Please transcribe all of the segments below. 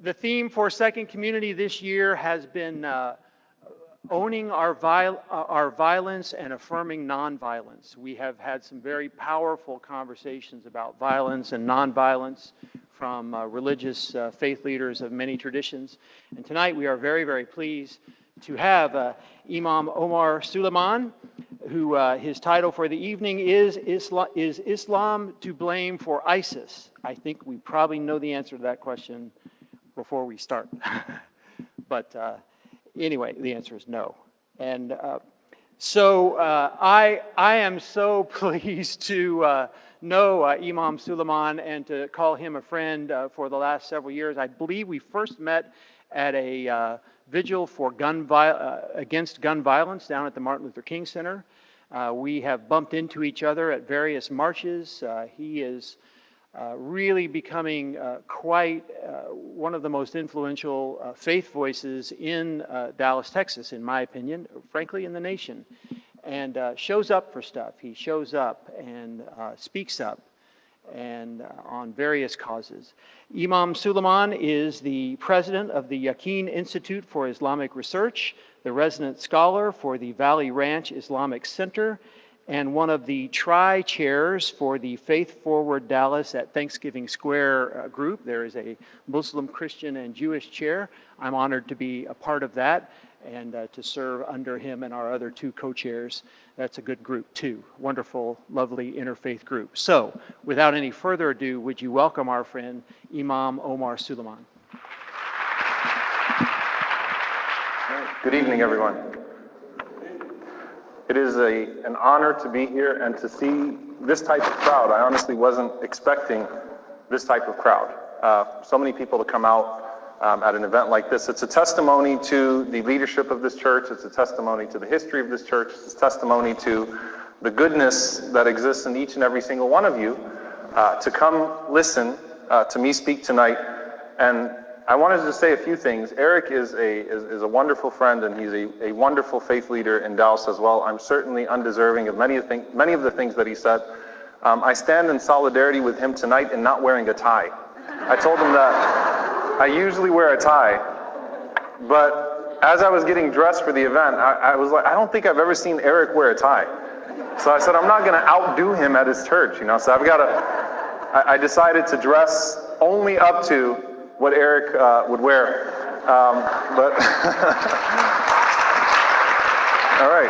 The theme for Second Community this year has been owning our violence and affirming nonviolence. We have had some very powerful conversations about violence and nonviolence from religious faith leaders of many traditions. And tonight we are very, very pleased to have Imam Omar Suleiman, who his title for the evening is Islam to Blame for ISIS? I think we probably know the answer to that question before we start. But anyway, the answer is no. And so I am so pleased to know Imam Suleiman and to call him a friend for the last several years. I believe we first met at a vigil for against gun violence down at the Martin Luther King Center. We have bumped into each other at various marches. He is really becoming quite one of the most influential faith voices in Dallas, Texas, in my opinion, frankly, in the nation, and shows up for stuff. He shows up and speaks up and on various causes. Imam Suleiman is the president of the Yaqeen Institute for Islamic Research, the resident scholar for the Valley Ranch Islamic Center, and one of the tri-chairs for the Faith Forward Dallas at Thanksgiving Square group. There is a Muslim, Christian, and Jewish chair. I'm honored to be a part of that and to serve under him and our other two co-chairs. That's a good group too. Wonderful, lovely interfaith group. So, without any further ado, would you welcome our friend Imam Omar Suleiman. Good evening, everyone. It is an honor to be here and to see this type of crowd. I honestly wasn't expecting this type of crowd. So many people to come out at an event like this. It's a testimony to the leadership of this church. It's a testimony to the history of this church. It's a testimony to the goodness that exists in each and every single one of you to come listen to me speak tonight. And I wanted to say a few things. Eric is a wonderful friend, and he's a wonderful faith leader in Dallas as well. I'm certainly undeserving of many of the things that he said. I stand in solidarity with him tonight in not wearing a tie. I told him that I usually wear a tie, but as I was getting dressed for the event, I was like, I don't think I've ever seen Eric wear a tie. So I said, I'm not going to outdo him at his church, you know. So I decided to dress only up to what Eric would wear, but all right.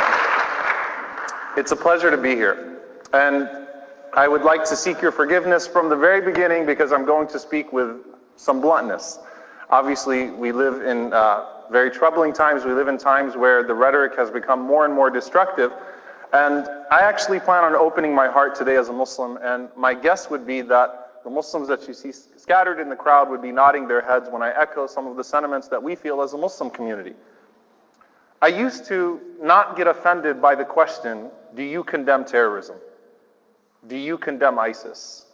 It's a pleasure to be here, and I would like to seek your forgiveness from the very beginning because I'm going to speak with some bluntness. Obviously, we live in very troubling times. We live in times where the rhetoric has become more and more destructive, and I actually plan on opening my heart today as a Muslim, and my guess would be that the Muslims that you see scattered in the crowd would be nodding their heads when I echo some of the sentiments that we feel as a Muslim community. I used to not get offended by the question, do you condemn terrorism? Do you condemn ISIS?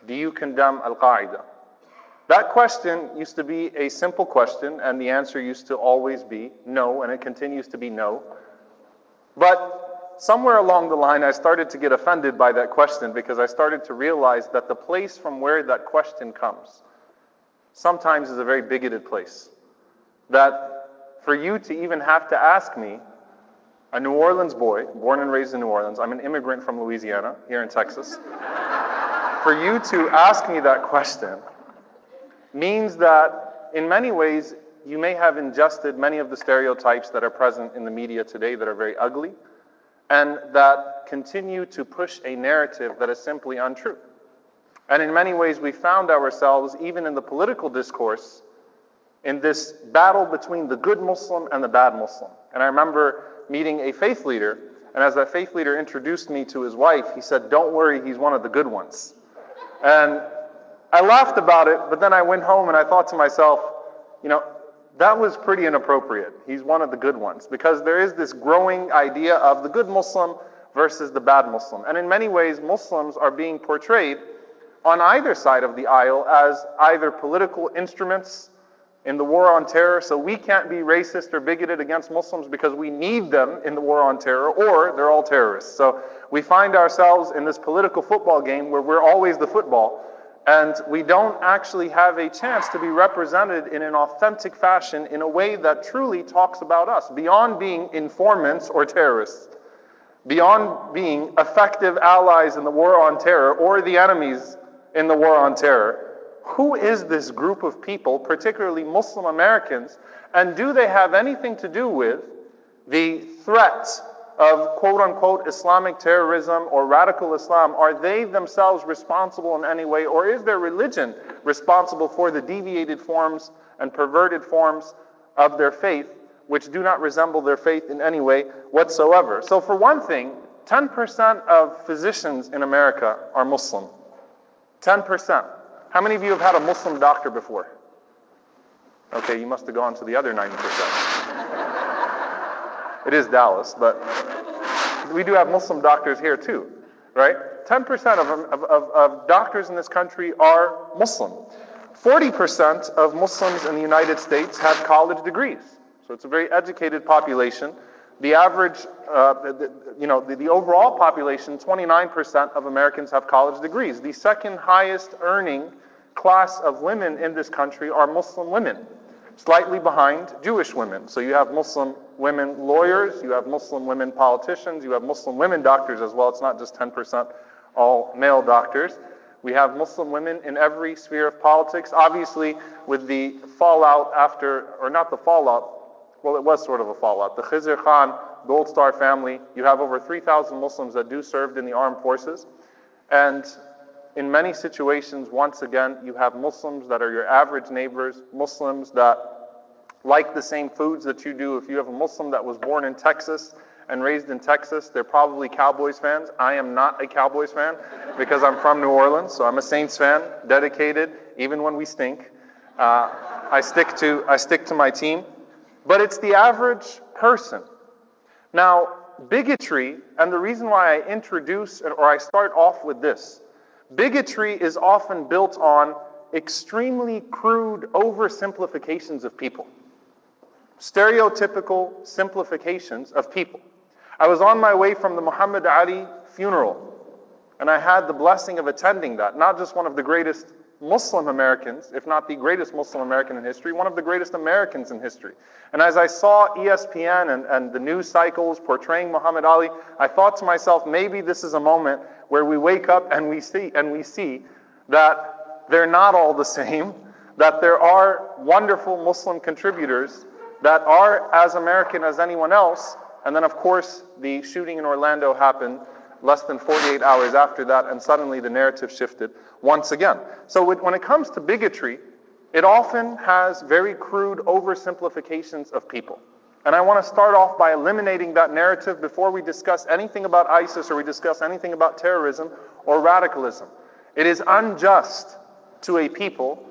Do you condemn Al-Qaeda? That question used to be a simple question, and the answer used to always be no, and it continues to be no. But somewhere along the line, I started to get offended by that question because I started to realize that the place from where that question comes sometimes is a very bigoted place. That for you to even have to ask me, a New Orleans boy, born and raised in New Orleans, I'm an immigrant from Louisiana, here in Texas, for you to ask me that question means that in many ways you may have ingested many of the stereotypes that are present in the media today that are very ugly, and that continue to push a narrative that is simply untrue. And in many ways, we found ourselves, even in the political discourse, in this battle between the good Muslim and the bad Muslim. And I remember meeting a faith leader, and as that faith leader introduced me to his wife, he said, "Don't worry, he's one of the good ones." And I laughed about it, but then I went home and I thought to myself, you know, that was pretty inappropriate. He's one of the good ones, because there is this growing idea of the good Muslim versus the bad Muslim. And in many ways, Muslims are being portrayed on either side of the aisle as either political instruments in the war on terror, so we can't be racist or bigoted against Muslims because we need them in the war on terror, or they're all terrorists. So we find ourselves in this political football game where we're always the football, And we don't actually have a chance to be represented in an authentic fashion in a way that truly talks about us, beyond being informants or terrorists, beyond being effective allies in the war on terror or the enemies in the war on terror. Who is this group of people, particularly Muslim Americans, and do they have anything to do with the threat of quote-unquote Islamic terrorism or radical Islam? Are they themselves responsible in any way, or is their religion responsible for the deviated forms and perverted forms of their faith, which do not resemble their faith in any way whatsoever? So for one thing, 10% of physicians in America are Muslim. 10%. How many of you have had a Muslim doctor before? Okay, you must have gone to the other 90%. It is Dallas, but we do have Muslim doctors here too, right? 10% of doctors in this country are Muslim. 40% of Muslims in the United States have college degrees. So it's a very educated population. The average, the overall population, 29% of Americans have college degrees. The second highest earning class of women in this country are Muslim women, slightly behind Jewish women. So you have Muslim women lawyers, you have Muslim women politicians, you have Muslim women doctors as well. It's not just 10% all male doctors. We have Muslim women in every sphere of politics. Obviously, with the fallout after, or not the fallout, well, it was sort of a fallout. The Khyr Khan Gold Star family, you have over 3,000 Muslims that do served in the armed forces. And in many situations, once again, you have Muslims that are your average neighbors, Muslims that like the same foods that you do. If you have a Muslim that was born in Texas and raised in Texas, they're probably Cowboys fans. I am not a Cowboys fan because I'm from New Orleans, so I'm a Saints fan, dedicated, even when we stink. I stick to my team. But it's the average person. Now, bigotry, and the reason why I introduce, or I start off with this, bigotry is often built on extremely crude oversimplifications of people. Stereotypical simplifications of people. I was on my way from the Muhammad Ali funeral, and I had the blessing of attending that. Not just one of the greatest Muslim Americans, if not the greatest Muslim American in history, one of the greatest Americans in history. And as I saw ESPN and the news cycles portraying Muhammad Ali, I thought to myself, maybe this is a moment where we wake up and we see that they're not all the same, that there are wonderful Muslim contributors that are as American as anyone else. And then, of course, the shooting in Orlando happened less than 48 hours after that, and suddenly the narrative shifted once again. So when it comes to bigotry, it often has very crude oversimplifications of people. And I want to start off by eliminating that narrative before we discuss anything about ISIS or we discuss anything about terrorism or radicalism. It is unjust to a people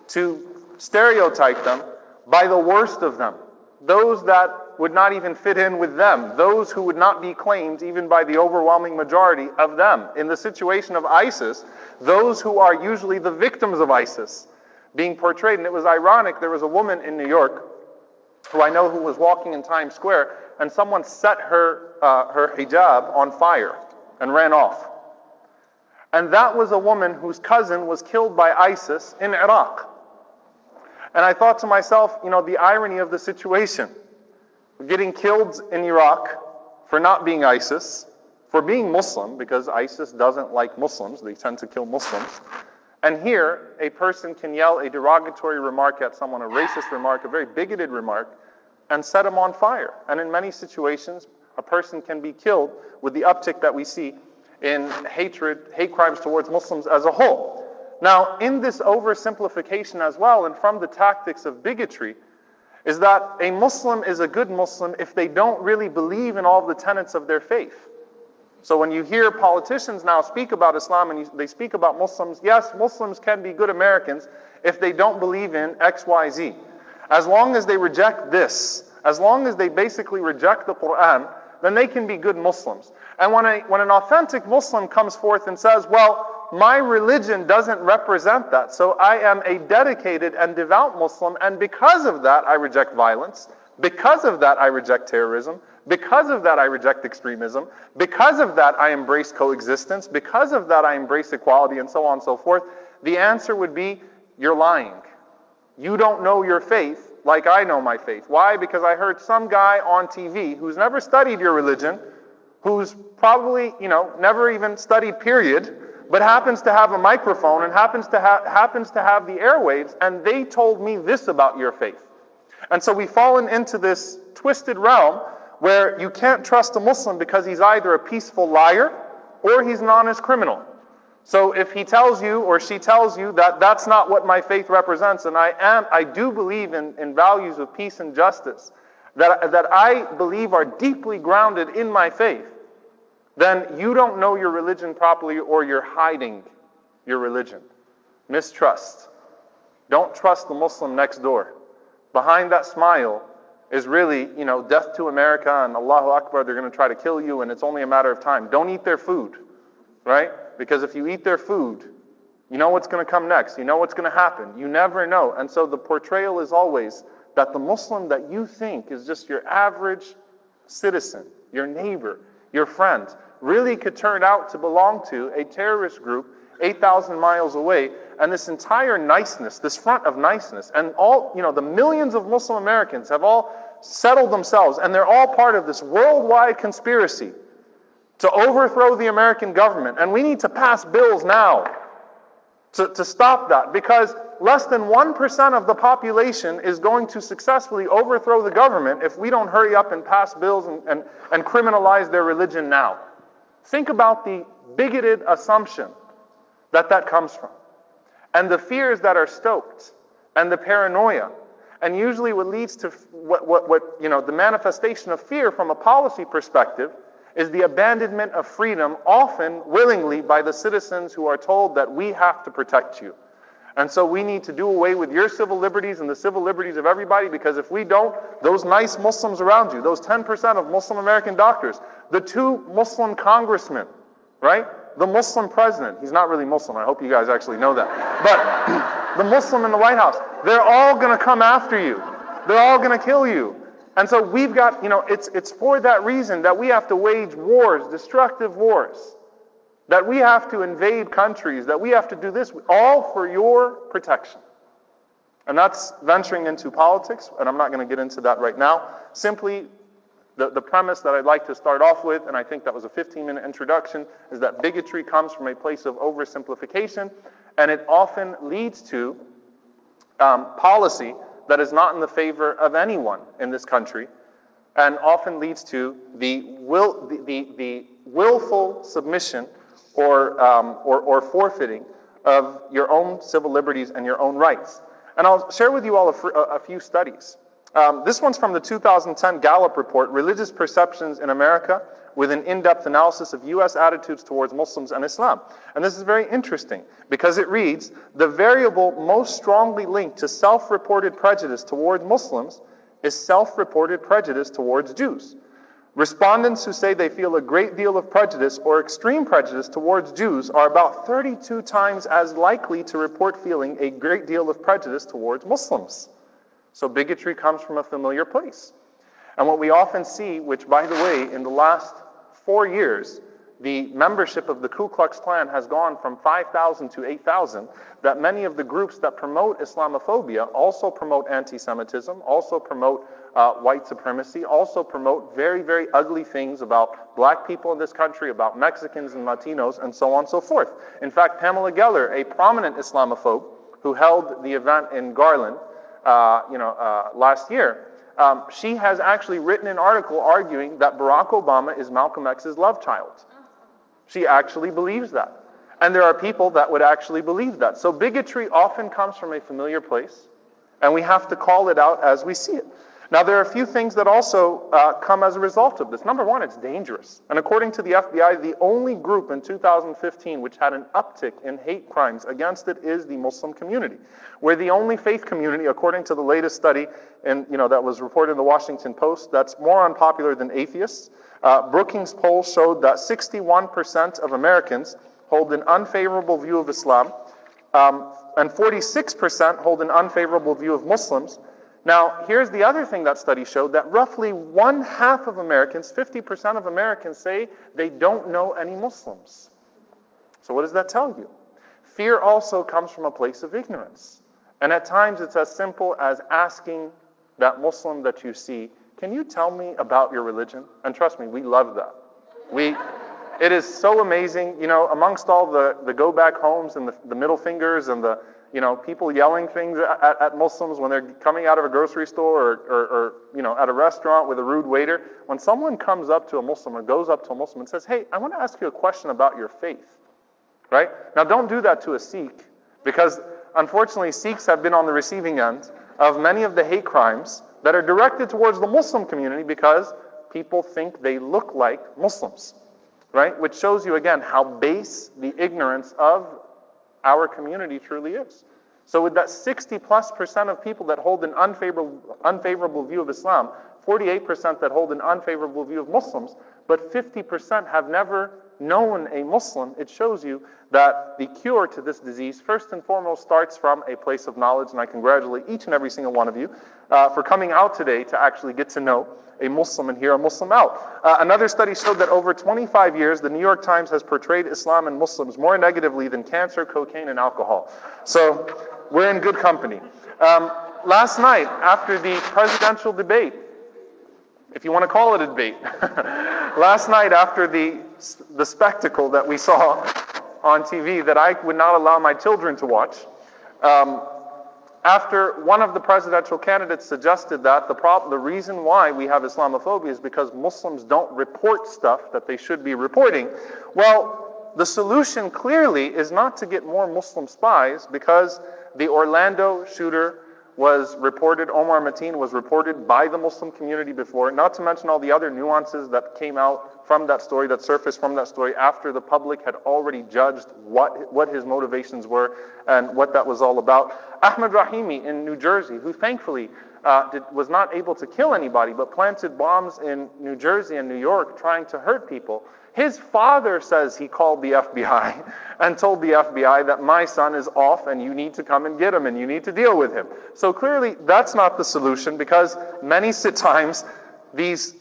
to stereotype them by the worst of them, those that would not even fit in with them, those who would not be claimed even by the overwhelming majority of them. In the situation of ISIS, those who are usually the victims of ISIS being portrayed. And it was ironic, there was a woman in New York who I know who was walking in Times Square, and someone set her hijab on fire and ran off. And that was a woman whose cousin was killed by ISIS in Iraq. And I thought to myself, the irony of the situation. Getting killed in Iraq for not being ISIS, for being Muslim, because ISIS doesn't like Muslims, they tend to kill Muslims. And here, a person can yell a derogatory remark at someone, a racist remark, a very bigoted remark, and set them on fire. And in many situations, a person can be killed with the uptick that we see in hatred, hate crimes towards Muslims as a whole. Now, in this oversimplification as well, and from the tactics of bigotry, is that a Muslim is a good Muslim if they don't really believe in all the tenets of their faith. So when you hear politicians now speak about Islam and they speak about Muslims, yes, Muslims can be good Americans if they don't believe in X, Y, Z. As long as they reject this, as long as they basically reject the Quran, then they can be good Muslims. And when an authentic Muslim comes forth and says, well, my religion doesn't represent that, so I am a dedicated and devout Muslim, and because of that I reject violence, because of that I reject terrorism, because of that I reject extremism, because of that I embrace coexistence, because of that I embrace equality, and so on and so forth, the answer would be, you're lying. You don't know your faith like I know my faith. Why? Because I heard some guy on TV who's never studied your religion, who's probably, never even studied period, but happens to have a microphone and happens to have the airwaves, and they told me this about your faith. And so we've fallen into this twisted realm where you can't trust a Muslim because he's either a peaceful liar or he's an honest criminal. So if he tells you or she tells you that that's not what my faith represents, and I do believe in values of peace and justice, that I believe are deeply grounded in my faith, then you don't know your religion properly or you're hiding your religion. Mistrust. Don't trust the Muslim next door. Behind that smile is really, death to America and Allahu Akbar, they're going to try to kill you and it's only a matter of time. Don't eat their food, right? Because if you eat their food, you know what's going to come next. You know what's going to happen. You never know. And so the portrayal is always that the Muslim that you think is just your average citizen, your neighbor, your friend, really could turn out to belong to a terrorist group 8,000 miles away. And this entire niceness, this front of niceness, and all, the millions of Muslim Americans have all settled themselves, and they're all part of this worldwide conspiracy to overthrow the American government. And we need to pass bills now to stop that, because less than 1% of the population is going to successfully overthrow the government if we don't hurry up and pass bills and criminalize their religion now. Think about the bigoted assumption that comes from, and the fears that are stoked, and the paranoia. And usually what leads to the manifestation of fear from a policy perspective is the abandonment of freedom, often willingly by the citizens who are told that we have to protect you. And so we need to do away with your civil liberties and the civil liberties of everybody, because if we don't, those nice Muslims around you, those 10% of Muslim American doctors, the 2 Muslim congressmen, right? The Muslim president, he's not really Muslim, I hope you guys actually know that, but the Muslim in the White House, they're all going to come after you. They're all going to kill you. And so we've got, it's for that reason that we have to wage wars, destructive wars, that we have to invade countries, that we have to do this, all for your protection. And that's venturing into politics, and I'm not going to get into that right now. Simply, the premise that I'd like to start off with, and I think that was a 15-minute introduction, is that bigotry comes from a place of oversimplification, and it often leads to policy that is not in the favor of anyone in this country, and often leads to the willful submission or forfeiting of your own civil liberties and your own rights. And I'll share with you all a few studies. This one's from the 2010 Gallup report, Religious Perceptions in America, with an in-depth analysis of U.S. attitudes towards Muslims and Islam. And this is very interesting because it reads, the variable most strongly linked to self-reported prejudice towards Muslims is self-reported prejudice towards Jews. Respondents who say they feel a great deal of prejudice or extreme prejudice towards Jews are about 32 times as likely to report feeling a great deal of prejudice towards Muslims. So bigotry comes from a familiar place. And what we often see, which by the way, in the last 4 years, the membership of the Ku Klux Klan has gone from 5,000 to 8,000, that many of the groups that promote Islamophobia also promote anti-Semitism, also promote white supremacy, also promote very, very ugly things about black people in this country, about Mexicans and Latinos, and so on and so forth. In fact, Pamela Geller, a prominent Islamophobe who held the event in Garland, last year, she has actually written an article arguing that Barack Obama is Malcolm X's love child. She actually believes that. And there are people that would actually believe that. So bigotry often comes from a familiar place, and we have to call it out as we see it. Now, there are a few things that also come as a result of this. Number one, it's dangerous. And according to the FBI, the only group in 2015 which had an uptick in hate crimes against it is the Muslim community. We're the only faith community, according to the latest study that was reported in the Washington Post, that's more unpopular than atheists. Brookings poll showed that 61% of Americans hold an unfavorable view of Islam, and 46% hold an unfavorable view of Muslims. Now, here's the other thing that study showed, that roughly 1/2 of Americans, 50% of Americans, say they don't know any Muslims. So what does that tell you? Fear also comes from a place of ignorance. And at times it's as simple as asking that Muslim that you see, can you tell me about your religion? And trust me, we love that. It is so amazing, you know, amongst all the go back homes and the middle fingers and the, you know, people yelling things at Muslims when they're coming out of a grocery store or you know, at a restaurant with a rude waiter. When someone comes up to a Muslim or goes up to a Muslim and says, hey, I want to ask you a question about your faith, right? Now don't do that to a Sikh, because unfortunately Sikhs have been on the receiving end of many of the hate crimes that are directed towards the Muslim community because people think they look like Muslims, right? Which shows you again how base the ignorance of our community truly is. So with that 60+% of people that hold an unfavorable view of Islam, 48% that hold an unfavorable view of Muslims, but 50% have never known a Muslim, it shows you that the cure to this disease first and foremost starts from a place of knowledge, and I congratulate each and every single one of you for coming out today to actually get to know a Muslim and hear a Muslim out. Another study showed that over 25 years, the New York Times has portrayed Islam and Muslims more negatively than cancer, cocaine, and alcohol. So we're in good company. Last night, after the presidential debate, if you want to call it a debate, last night after the spectacle that we saw on TV that I would not allow my children to watch, after one of the presidential candidates suggested that the reason why we have Islamophobia is because Muslims don't report stuff that they should be reporting. Well, the solution clearly is not to get more Muslim spies, because the Orlando shooter was reported, Omar Mateen was reported by the Muslim community before, not to mention all the other nuances that came out from that story, that surfaced from that story after the public had already judged what his motivations were and what that was all about. Ahmed Rahimi in New Jersey, who thankfully was not able to kill anybody, but planted bombs in New Jersey and New York trying to hurt people. His father says he called the FBI and told the FBI that my son is off and you need to come and get him and you need to deal with him. So clearly that's not the solution, because many times these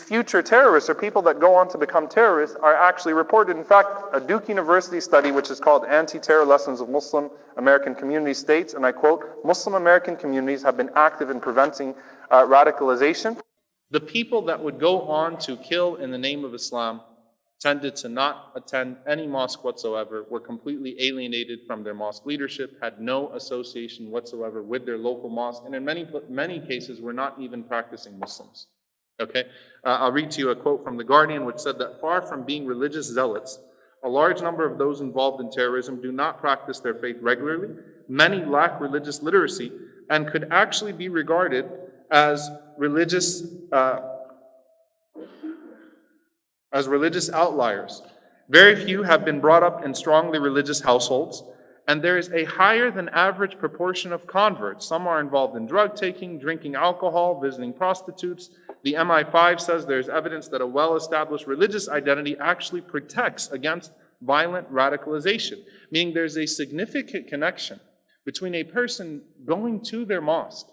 future terrorists or people that go on to become terrorists are actually reported. In fact, a Duke University study, which is called Anti-Terror Lessons of Muslim American Communities, states, and I quote, Muslim American communities have been active in preventing radicalization. The people that would go on to kill in the name of Islam tended to not attend any mosque whatsoever, were completely alienated from their mosque leadership, had no association whatsoever with their local mosque, and in many cases were not even practicing Muslims. Okay, I'll read to you a quote from The Guardian, which said that far from being religious zealots, a large number of those involved in terrorism do not practice their faith regularly. Many lack religious literacy and could actually be regarded as religious outliers. Very few have been brought up in strongly religious households, and there is a higher than average proportion of converts. Some are involved in drug taking, drinking alcohol, visiting prostitutes. The MI5 says there's evidence that a well-established religious identity actually protects against violent radicalization, meaning there's a significant connection between a person going to their mosque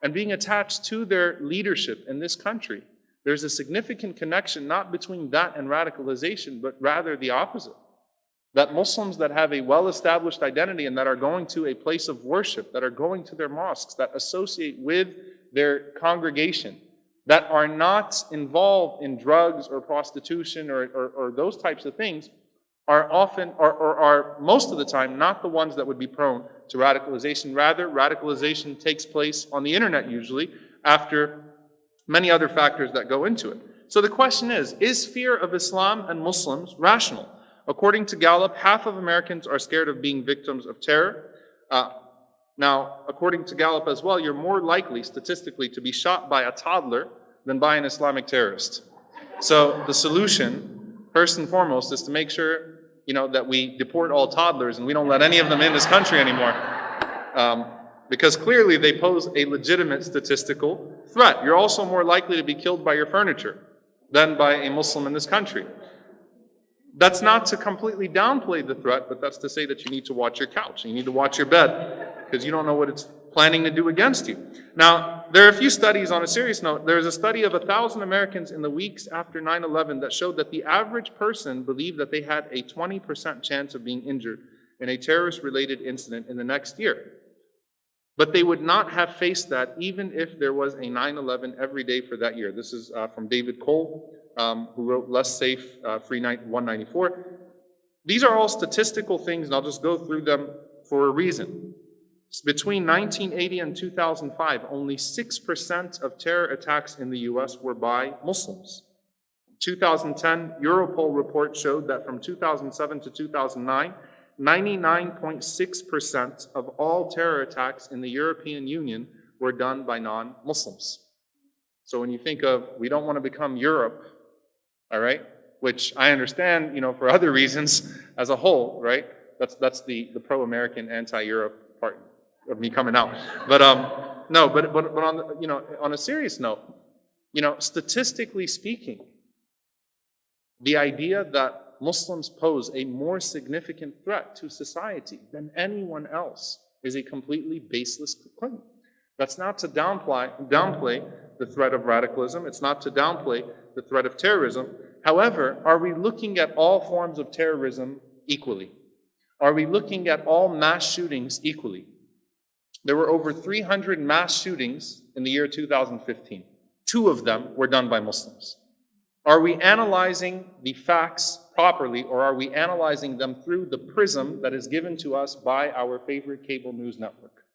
and being attached to their leadership in this country. There's a significant connection not between that and radicalization, but rather the opposite. That Muslims that have a well-established identity and that are going to a place of worship, that are going to their mosques, that associate with their congregation, that are not involved in drugs or prostitution or those types of things, are often, or are most of the time, not the ones that would be prone to radicalization. Rather, radicalization takes place on the internet usually after many other factors that go into it. So the question is fear of Islam and Muslims rational? According to Gallup, half of Americans are scared of being victims of terror. Now, according to Gallup as well, you're more likely statistically to be shot by a toddler than by an Islamic terrorist. So the solution, first and foremost, is to make sure that we deport all toddlers and we don't let any of them in this country anymore. Because clearly they pose a legitimate statistical threat. You're also more likely to be killed by your furniture than by a Muslim in this country. That's not to completely downplay the threat, but that's to say that you need to watch your couch, you need to watch your bed, because you don't know what it's planning to do against you. Now, there are a few studies on a serious note. There's a study of 1,000 Americans in the weeks after 9/11 that showed that the average person believed that they had a 20% chance of being injured in a terrorist-related incident in the next year. But they would not have faced that even if there was a 9/11 every day for that year. This is from David Cole, who wrote Less Safe, Free 194. These are all statistical things, and I'll just go through them for a reason. Between 1980 and 2005, only 6% of terror attacks in the US were by Muslims. 2010 Europol report showed that from 2007 to 2009, 99.6% of all terror attacks in the European Union were done by non-Muslims. So when you think of, we don't want to become Europe, all right, which I understand, for other reasons as a whole, right? That's the pro-American, anti-Europe part of me coming out. But no, but on on a serious note, statistically speaking, the idea that Muslims pose a more significant threat to society than anyone else is a completely baseless claim. That's not to downplay the threat of radicalism. It's not to downplay the threat of terrorism. However, are we looking at all forms of terrorism equally? Are we looking at all mass shootings equally? There were over 300 mass shootings in the year 2015. 2 of them were done by Muslims. Are we analyzing the facts properly, or are we analyzing them through the prism that is given to us by our favorite cable news network?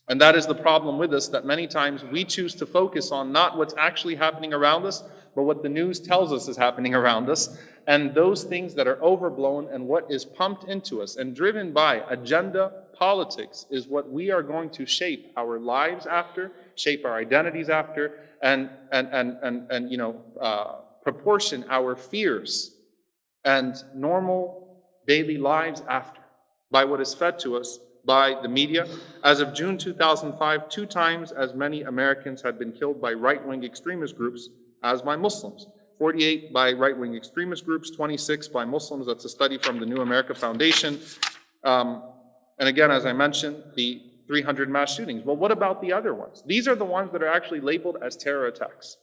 And that is the problem with us, that many times we choose to focus on not what's actually happening around us, but what the news tells us is happening around us, and those things that are overblown and what is pumped into us and driven by agenda politics is what we are going to shape our lives after, shape our identities after, and proportion our fears and normal daily lives after, by what is fed to us by the media. As of June 2005, 2 times as many Americans had been killed by right-wing extremist groups as by Muslims. 48 by right-wing extremist groups, 26 by Muslims. That's a study from the New America Foundation. And again, as I mentioned, the 300 mass shootings. Well, what about the other ones? These are the ones that are actually labeled as terror attacks.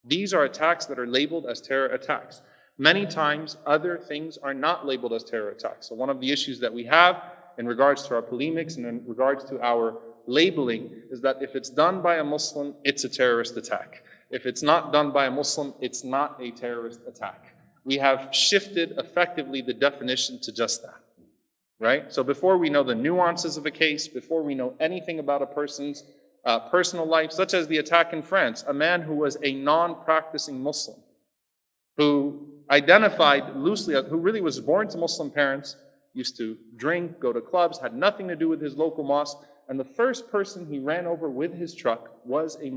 These are attacks that are labeled as terror attacks. Many times, other things are not labeled as terror attacks. So one of the issues that we have in regards to our polemics and in regards to our labeling is that if it's done by a Muslim, it's a terrorist attack. If it's not done by a Muslim, it's not a terrorist attack. We have shifted effectively the definition to just that, right? So before we know the nuances of a case, before we know anything about a person's personal life, such as the attack in France, a man who was a non-practicing Muslim, who identified loosely, who really was born to Muslim parents, used to drink, go to clubs, had nothing to do with his local mosque, and the first person he ran over with his truck was a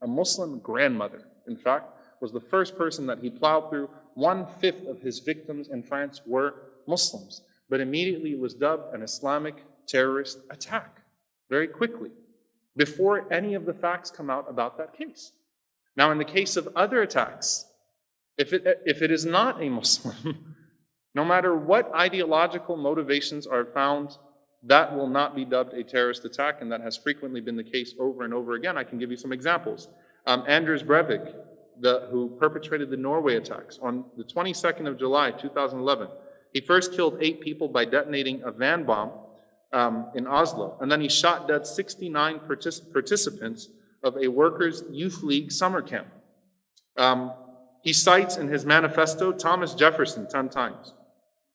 Muslim grandmother, in fact, was the first person that he plowed through. 1/5 of his victims in France were Muslims, but immediately it was dubbed an Islamic terrorist attack, very quickly, before any of the facts come out about that case. Now, in the case of other attacks, if it is not a Muslim, no matter what ideological motivations are found, that will not be dubbed a terrorist attack, and that has frequently been the case over and over again. I can give you some examples. Anders Breivik, who perpetrated the Norway attacks on the 22nd of July, 2011, he first killed 8 people by detonating a van bomb in Oslo, and then he shot dead 69 participants of a workers' youth league summer camp. He cites in his manifesto Thomas Jefferson 10 times.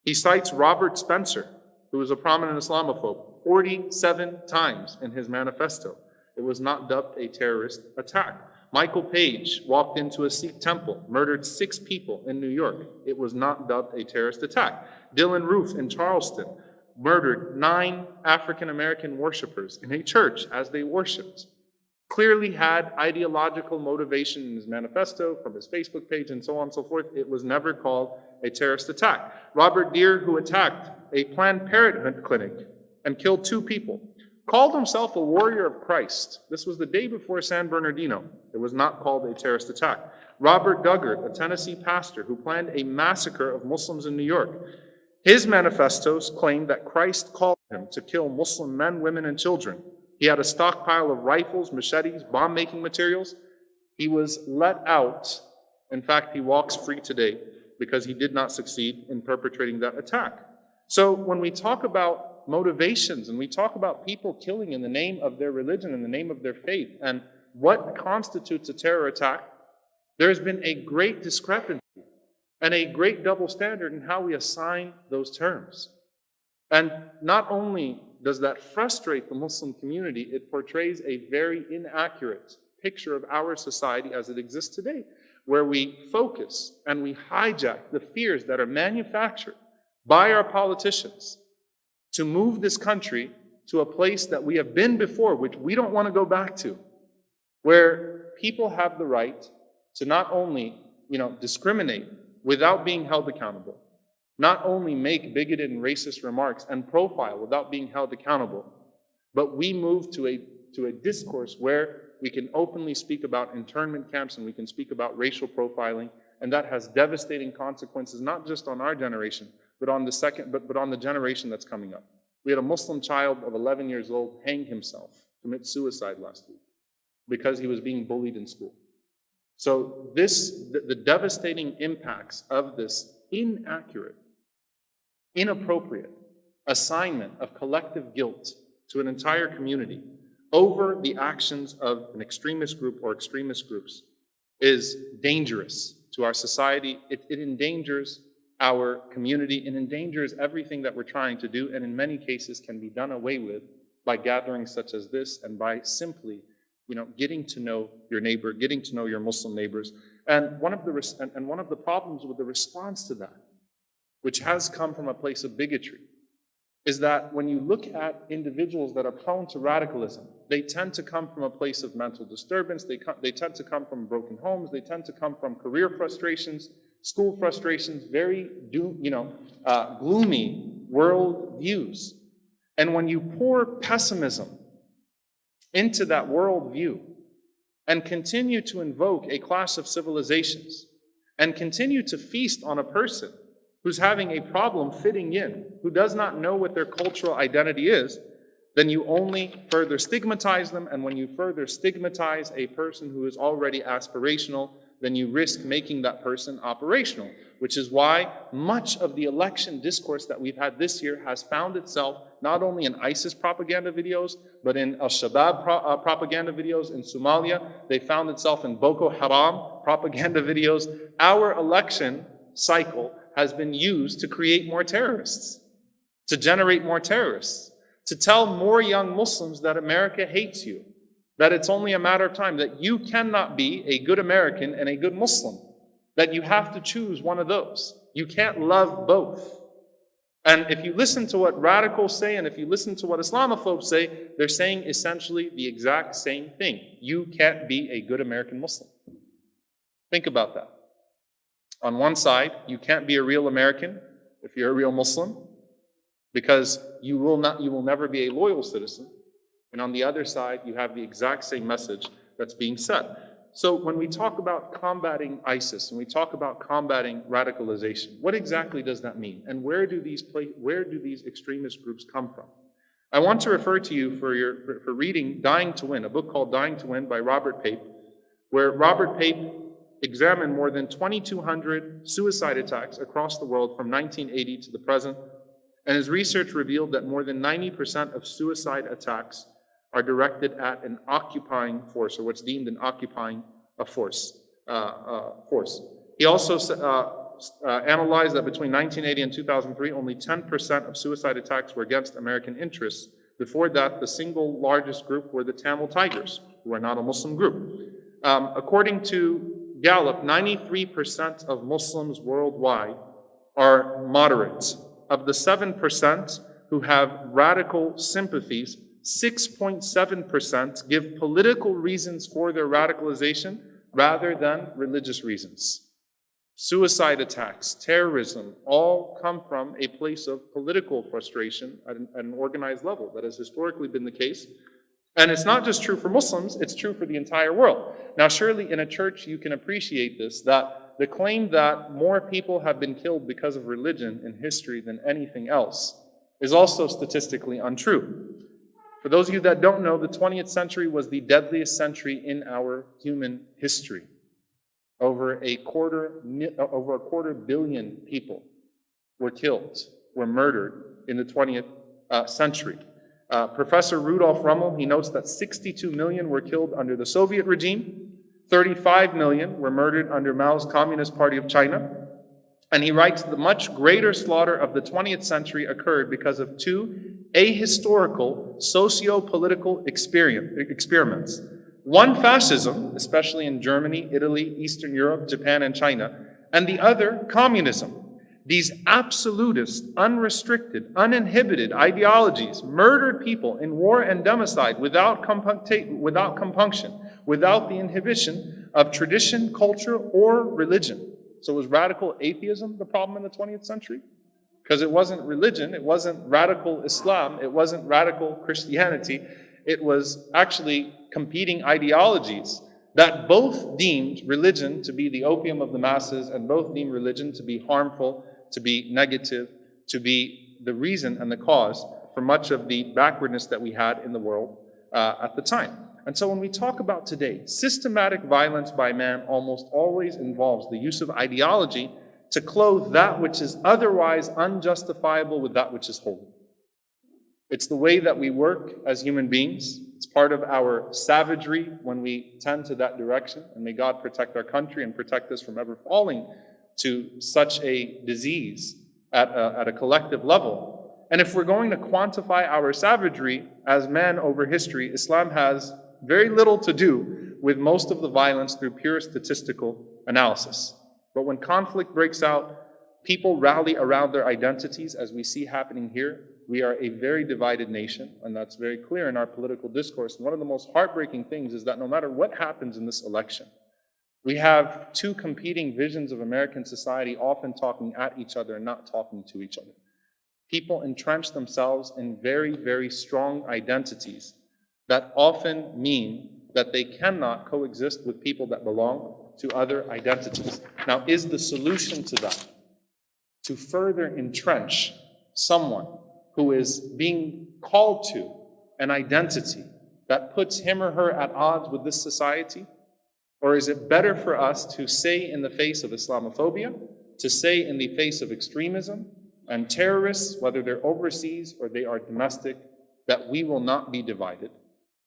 He cites Robert Spencer, who was a prominent Islamophobe, 47 times in his manifesto. It was not dubbed a terrorist attack. Michael Page walked into a Sikh temple, murdered 6 people in New York. It was not dubbed a terrorist attack. Dylan Roof in Charleston murdered 9 African-American worshipers in a church as they worshiped. Clearly had ideological motivation in his manifesto, from his Facebook page, and so on and so forth. It was never called a terrorist attack. Robert Deere, who attacked a Planned Parenthood clinic and killed 2 people, called himself a warrior of Christ. This was the day before San Bernardino. It was not called a terrorist attack. Robert Duggar, a Tennessee pastor who planned a massacre of Muslims in New York. His manifestos claimed that Christ called him to kill Muslim men, women, and children. He had a stockpile of rifles, machetes, bomb-making materials. He was let out. In fact, he walks free today because he did not succeed in perpetrating that attack. So when we talk about motivations and we talk about people killing in the name of their religion, in the name of their faith, and what constitutes a terror attack, there's been a great discrepancy and a great double standard in how we assign those terms. And not only does that frustrate the Muslim community, it portrays a very inaccurate picture of our society as it exists today, where we focus and we hijack the fears that are manufactured by our politicians to move this country to a place that we have been before, which we don't want to go back to, where people have the right to not only, discriminate without being held accountable, not only make bigoted and racist remarks and profile without being held accountable, but we move to a discourse where we can openly speak about internment camps and we can speak about racial profiling, and that has devastating consequences, not just on our generation, but on the generation that's coming up. We had a Muslim child of 11 years old hang himself, commit suicide last week, because he was being bullied in school. So the devastating impacts of this inaccurate, inappropriate assignment of collective guilt to an entire community over the actions of an extremist group or extremist groups is dangerous to our society. It endangers our community. It endangers everything that we're trying to do, and in many cases can be done away with by gatherings such as this and by simply getting to know your neighbor, getting to know your Muslim neighbors. And one of the problems with the response to that, which has come from a place of bigotry, is that when you look at individuals that are prone to radicalism, they tend to come from a place of mental disturbance, they tend to come from broken homes, they tend to come from career frustrations, school frustrations, very gloomy world views. And when you pour pessimism into that world view and continue to invoke a clash of civilizations and continue to feast on a person who's having a problem fitting in, who does not know what their cultural identity is, then you only further stigmatize them. And when you further stigmatize a person who is already aspirational, then you risk making that person operational, which is why much of the election discourse that we've had this year has found itself not only in ISIS propaganda videos, but in Al-Shabaab propaganda videos in Somalia. They found itself in Boko Haram propaganda videos. Our election cycle has been used to create more terrorists, to generate more terrorists, to tell more young Muslims that America hates you, that it's only a matter of time, that you cannot be a good American and a good Muslim, that you have to choose one of those. You can't love both. And if you listen to what radicals say and if you listen to what Islamophobes say, they're saying essentially the exact same thing. You can't be a good American Muslim. Think about that. On one side, you can't be a real American if you're a real Muslim, because you will never be a loyal citizen. And on the other side, you have the exact same message that's being said. So when we talk about combating ISIS and we talk about combating radicalization, what exactly does that mean? And where do these extremist groups come from? I want to refer to you for reading Dying to Win, a book called Dying to Win by Robert Pape, where Robert Pape examined more than 2,200 suicide attacks across the world from 1980 to the present. And his research revealed that more than 90% of suicide attacks are directed at an occupying force, or what's deemed an occupying force. He also analyzed that between 1980 and 2003, only 10% of suicide attacks were against American interests. Before that, the single largest group were the Tamil Tigers, who are not a Muslim group. According to Gallup, 93% of Muslims worldwide are moderate. Of the 7% who have radical sympathies, 6.7% give political reasons for their radicalization rather than religious reasons. Suicide attacks, terrorism, all come from a place of political frustration at an organized level. That has historically been the case. And it's not just true for Muslims, it's true for the entire world. Now, surely in a church you can appreciate this, that the claim that more people have been killed because of religion in history than anything else is also statistically untrue. For those of you that don't know, the 20th century was the deadliest century in our human history. Over a quarter billion people were killed were murdered in the 20th century. Professor Rudolf Rummel, he notes that 62 million were killed under the Soviet regime, 35 million were murdered under Mao's Communist Party of China, and he writes the much greater slaughter of the 20th century occurred because of two ahistorical socio-political experiments. One, fascism, especially in Germany, Italy, Eastern Europe, Japan, and China, and the other, communism. These absolutist, unrestricted, uninhibited ideologies murdered people in war and democide without compunction, without the inhibition of tradition, culture, or religion. So was radical atheism the problem in the 20th century? Because it wasn't religion, it wasn't radical Islam, it wasn't radical Christianity, it was actually competing ideologies that both deemed religion to be the opium of the masses and both deemed religion to be harmful, to be negative, to be the reason and the cause for much of the backwardness that we had in the world at the time. And so when we talk about today, systematic violence by man almost always involves the use of ideology to clothe that which is otherwise unjustifiable with that which is holy. It's the way that we work as human beings. It's part of our savagery when we tend to that direction. And may God protect our country and protect us from ever falling to such a disease at a collective level. And if we're going to quantify our savagery as man over history, Islam has very little to do with most of the violence through pure statistical analysis. But when conflict breaks out, people rally around their identities, as we see happening here. We are a very divided nation, and that's very clear in our political discourse. And one of the most heartbreaking things is that no matter what happens in this election, we have two competing visions of American society often talking at each other and not talking to each other. People entrench themselves in very, very strong identities that often mean that they cannot coexist with people that belong to other identities. Now, is the solution to that to further entrench someone who is being called to an identity that puts him or her at odds with this society? Or is it better for us to say in the face of Islamophobia, to say in the face of extremism and terrorists, whether they're overseas or they are domestic, that we will not be divided,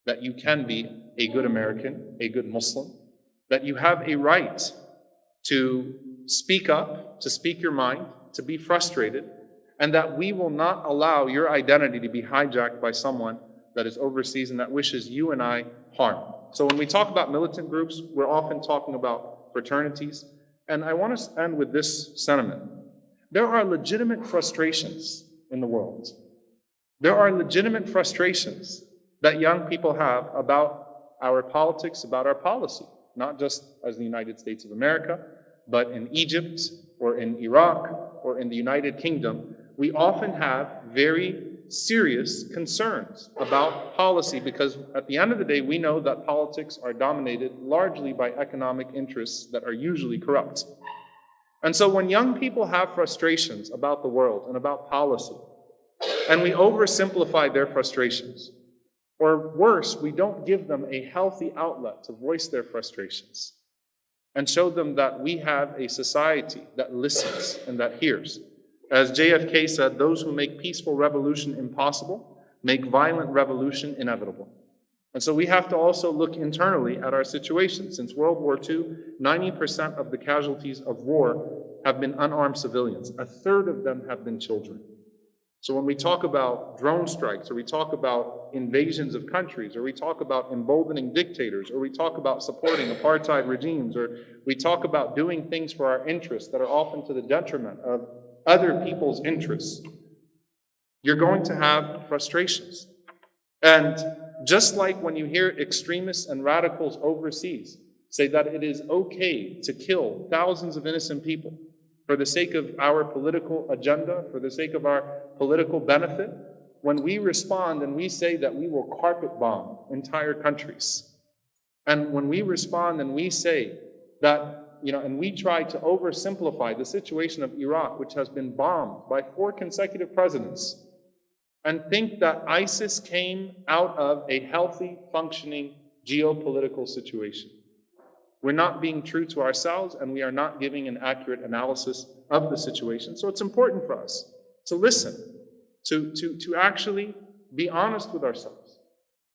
that you can be a good American, a good Muslim, that you have a right to speak up, to speak your mind, to be frustrated, and that we will not allow your identity to be hijacked by someone that is overseas and that wishes you and I harm. So when we talk about militant groups, we're often talking about fraternities, and I want to end with this sentiment. There are legitimate frustrations in the world. There are legitimate frustrations that young people have about our politics, about our policy, not just as the United States of America, but in Egypt or in Iraq or in the United Kingdom. We often have very serious concerns about policy because at the end of the day, we know that politics are dominated largely by economic interests that are usually corrupt. And so when young people have frustrations about the world and about policy, and we oversimplify their frustrations, or worse, we don't give them a healthy outlet to voice their frustrations and show them that we have a society that listens and that hears. As JFK said, those who make peaceful revolution impossible make violent revolution inevitable. And so we have to also look internally at our situation. Since World War II, 90% of the casualties of war have been unarmed civilians. A third of them have been children. So when we talk about drone strikes, or we talk about invasions of countries, or we talk about emboldening dictators, or we talk about supporting apartheid regimes, or we talk about doing things for our interests that are often to the detriment of other people's interests, you're going to have frustrations. And just like when you hear extremists and radicals overseas say that it is okay to kill thousands of innocent people for the sake of our political agenda, for the sake of our political benefit, when we respond and we say that we will carpet bomb entire countries, and when we respond and we say that, and we try to oversimplify the situation of Iraq, which has been bombed by 4 consecutive presidents, and think that ISIS came out of a healthy, functioning geopolitical situation. We're not being true to ourselves, and we are not giving an accurate analysis of the situation. So it's important for us to listen, to actually be honest with ourselves,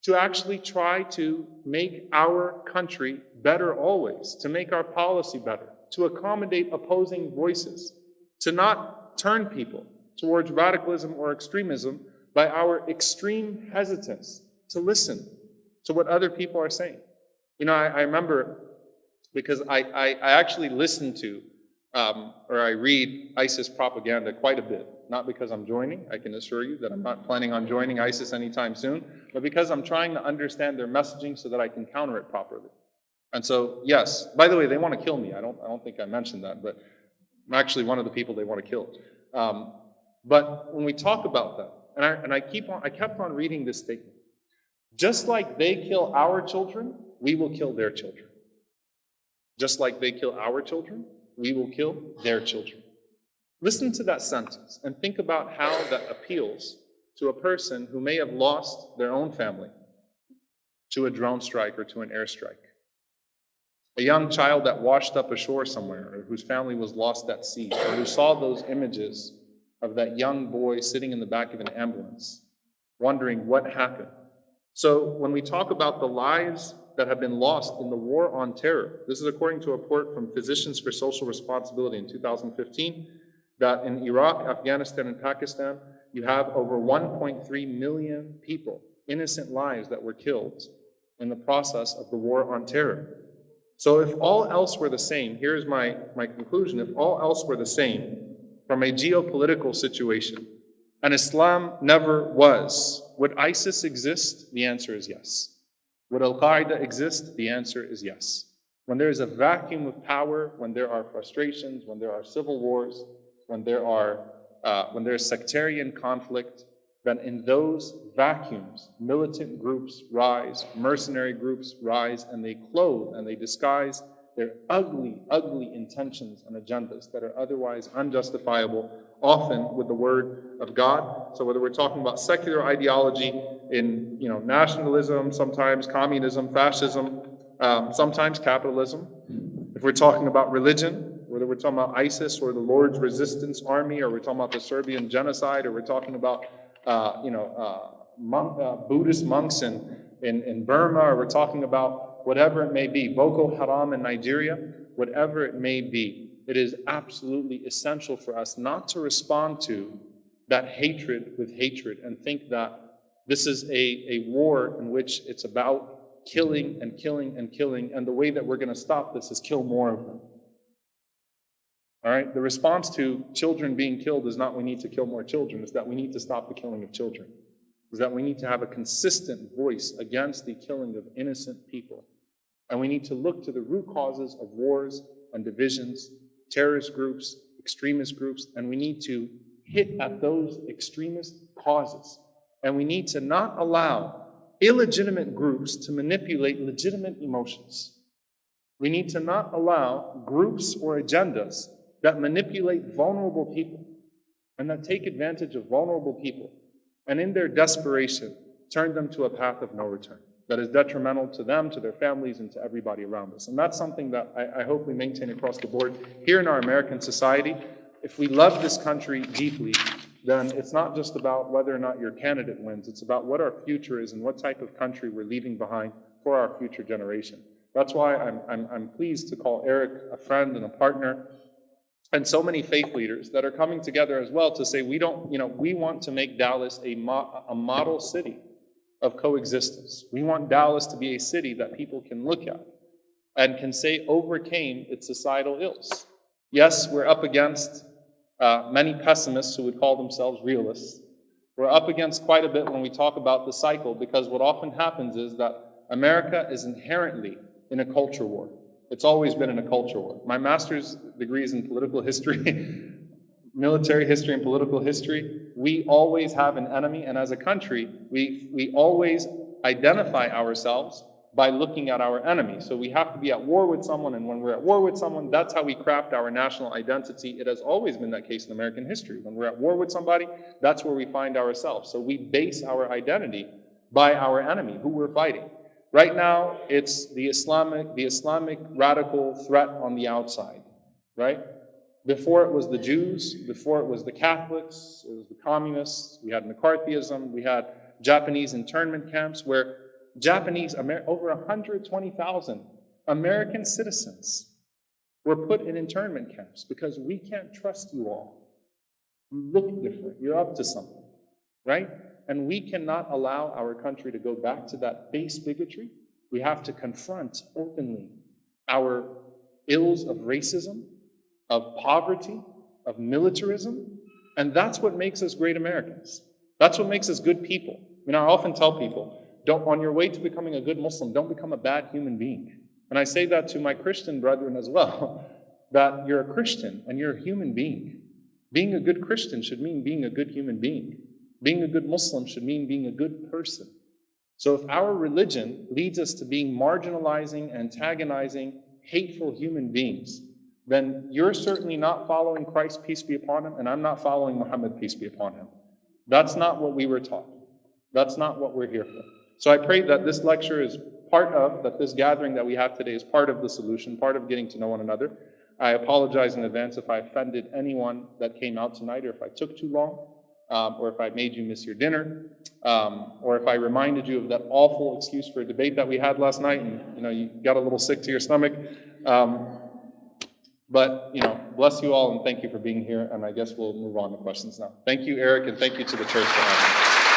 to actually try to make our country better always, to make our policy better, to accommodate opposing voices, to not turn people towards radicalism or extremism by our extreme hesitance to listen to what other people are saying. You know, I remember, because I actually listen to or I read ISIS propaganda quite a bit, not because I'm joining. I can assure you that I'm not planning on joining ISIS anytime soon, but because I'm trying to understand their messaging so that I can counter it properly. And so, yes, by the way, they want to kill me. I don't think I mentioned that, but I'm actually one of the people they want to kill. But when we talk about that, and I kept on reading this statement. Just like they kill our children, we will kill their children. Just like they kill our children, we will kill their children. Listen to that sentence and think about how that appeals to a person who may have lost their own family to a drone strike or to an airstrike. A young child that washed up ashore somewhere, or whose family was lost at sea, or who saw those images of that young boy sitting in the back of an ambulance, wondering what happened. So when we talk about the lives that have been lost in the war on terror, this is according to a report from Physicians for Social Responsibility in 2015, that in Iraq, Afghanistan, and Pakistan, you have over 1.3 million people, innocent lives that were killed in the process of the war on terror. So if all else were the same, here's my conclusion, if all else were the same from a geopolitical situation, and Islam never was, would ISIS exist? The answer is yes. Would Al-Qaeda exist? The answer is yes. When there is a vacuum of power, when there are frustrations, when there are civil wars, when there's sectarian conflict, then in those vacuums, militant groups rise, mercenary groups rise, and they clothe and they disguise their ugly, ugly intentions and agendas that are otherwise unjustifiable, often with the word of God. So whether we're talking about secular ideology in nationalism, sometimes communism, fascism, sometimes capitalism, if we're talking about religion, whether we're talking about ISIS or the Lord's Resistance Army, or we're talking about the Serbian genocide, or we're talking about Buddhist monks in Burma, or we're talking about whatever it may be, Boko Haram in Nigeria, whatever it may be, it is absolutely essential for us not to respond to that hatred with hatred and think that this is a war in which it's about killing and killing and killing, and the way that we're going to stop this is kill more of them. All right? The response to children being killed is not we need to kill more children, it's that we need to stop the killing of children. Is that we need to have a consistent voice against the killing of innocent people. And we need to look to the root causes of wars and divisions, terrorist groups, extremist groups, and we need to hit at those extremist causes. And we need to not allow illegitimate groups to manipulate legitimate emotions. We need to not allow groups or agendas that manipulate vulnerable people and that take advantage of vulnerable people and in their desperation turn them to a path of no return that is detrimental to them, to their families, and to everybody around us. And that's something that I hope we maintain across the board here in our American society. If we love this country deeply, then it's not just about whether or not your candidate wins. It's about what our future is and what type of country we're leaving behind for our future generation. That's why I'm pleased to call Eric a friend and a partner, and so many faith leaders that are coming together as well to say we want to make Dallas a model city of coexistence. We want Dallas to be a city that people can look at and can say overcame its societal ills. Yes, we're up against many pessimists who would call themselves realists. We're up against quite a bit when we talk about the cycle, because what often happens is that America is inherently in a culture war. It's always been in a culture war. My master's degree is in political history, military history and political history. We always have an enemy, and as a country, we always identify ourselves by looking at our enemy. So we have to be at war with someone, and when we're at war with someone, that's how we craft our national identity. It has always been that case in American history. When we're at war with somebody, that's where we find ourselves. So we base our identity by our enemy, who we're fighting. Right now, it's the Islamic radical threat on the outside, right? Before it was the Jews, before it was the Catholics, it was the communists, we had McCarthyism, we had Japanese internment camps where over 120,000 American citizens were put in internment camps because we can't trust you all. You look different, you're up to something, right? And we cannot allow our country to go back to that base bigotry. We have to confront openly our ills of racism, of poverty, of militarism, and that's what makes us great Americans. That's what makes us good people. I often tell people, on your way to becoming a good Muslim, don't become a bad human being. And I say that to my Christian brethren as well, that you're a Christian and you're a human being. Being a good Christian should mean being a good human being. Being a good Muslim should mean being a good person. So if our religion leads us to being marginalizing, antagonizing, hateful human beings, then you're certainly not following Christ, peace be upon him, and I'm not following Muhammad, peace be upon him. That's not what we were taught. That's not what we're here for. So I pray that this lecture is that this gathering that we have today is part of the solution, part of getting to know one another. I apologize in advance if I offended anyone that came out tonight, or if I took too long, or if I made you miss your dinner, or if I reminded you of that awful excuse for a debate that we had last night, and you got a little sick to your stomach. But bless you all, and thank you for being here, and I guess we'll move on to questions now. Thank you, Eric, and thank you to the church for having me.